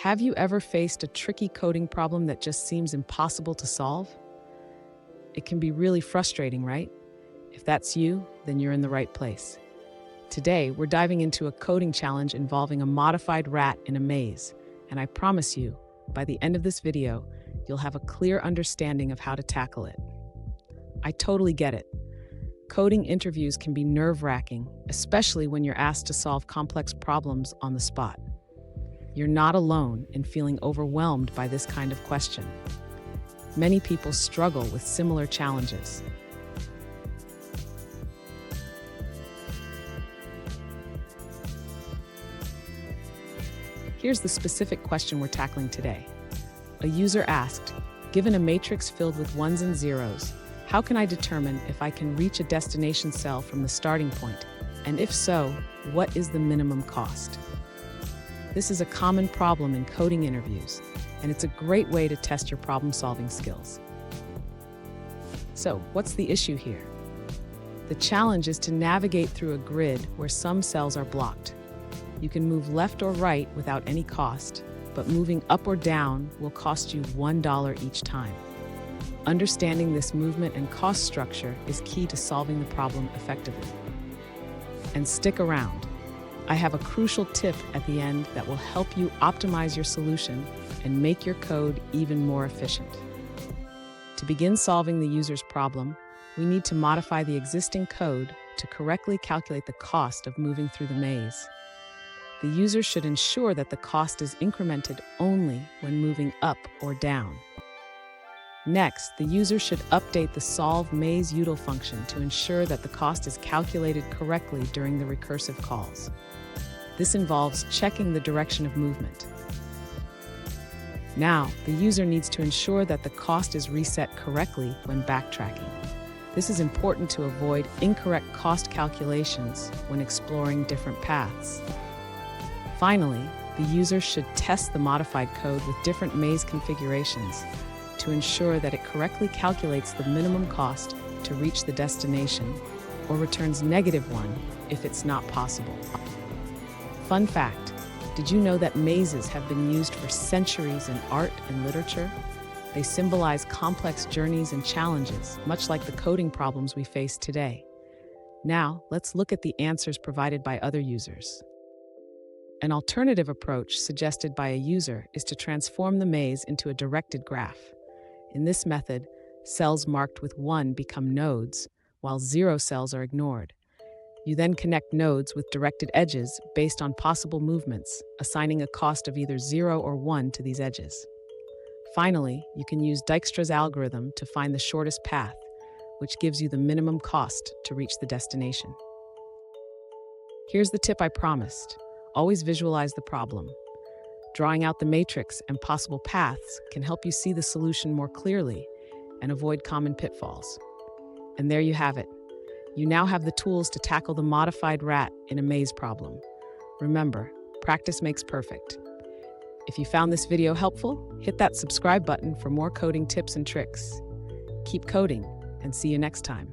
Have you ever faced a tricky coding problem that just seems impossible to solve? It can be really frustrating, right? If that's you, then you're in the right place. Today, we're diving into a coding challenge involving a modified rat in a maze, and I promise you, by the end of this video, you'll have a clear understanding of how to tackle it. I totally get it. Coding interviews can be nerve-wracking, especially when you're asked to solve complex problems on the spot. You're not alone in feeling overwhelmed by this kind of question. Many people struggle with similar challenges. Here's the specific question we're tackling today. A user asked, given a matrix filled with ones and zeros, how can I determine if I can reach a destination cell from the starting point? And if so, what is the minimum cost? This is a common problem in coding interviews, and it's a great way to test your problem-solving skills. So, what's the issue here? The challenge is to navigate through a grid where some cells are blocked. You can move left or right without any cost, but moving up or down will cost you $1 each time. Understanding this movement and cost structure is key to solving the problem effectively. And stick around. I have a crucial tip at the end that will help you optimize your solution and make your code even more efficient. To begin solving the user's problem, we need to modify the existing code to correctly calculate the cost of moving through the maze. The user should ensure that the cost is incremented only when moving up or down. Next, the user should update the solve maze util function to ensure that the cost is calculated correctly during the recursive calls. This involves checking the direction of movement. Now, the user needs to ensure that the cost is reset correctly when backtracking. This is important to avoid incorrect cost calculations when exploring different paths. Finally, the user should test the modified code with different maze configurations to ensure that it correctly calculates the minimum cost to reach the destination or returns -1 if it's not possible. Fun fact, did you know that mazes have been used for centuries in art and literature? They symbolize complex journeys and challenges, much like the coding problems we face today. Now, let's look at the answers provided by other users. An alternative approach suggested by a user is to transform the maze into a directed graph. In this method, cells marked with 1 become nodes, while 0 cells are ignored. You then connect nodes with directed edges based on possible movements, assigning a cost of either 0 or 1 to these edges. Finally, you can use Dijkstra's algorithm to find the shortest path, which gives you the minimum cost to reach the destination. Here's the tip I promised. Always visualize the problem. Drawing out the matrix and possible paths can help you see the solution more clearly and avoid common pitfalls. And there you have it. You now have the tools to tackle the modified rat in a maze problem. Remember, practice makes perfect. If you found this video helpful, hit that subscribe button for more coding tips and tricks. Keep coding, and see you next time.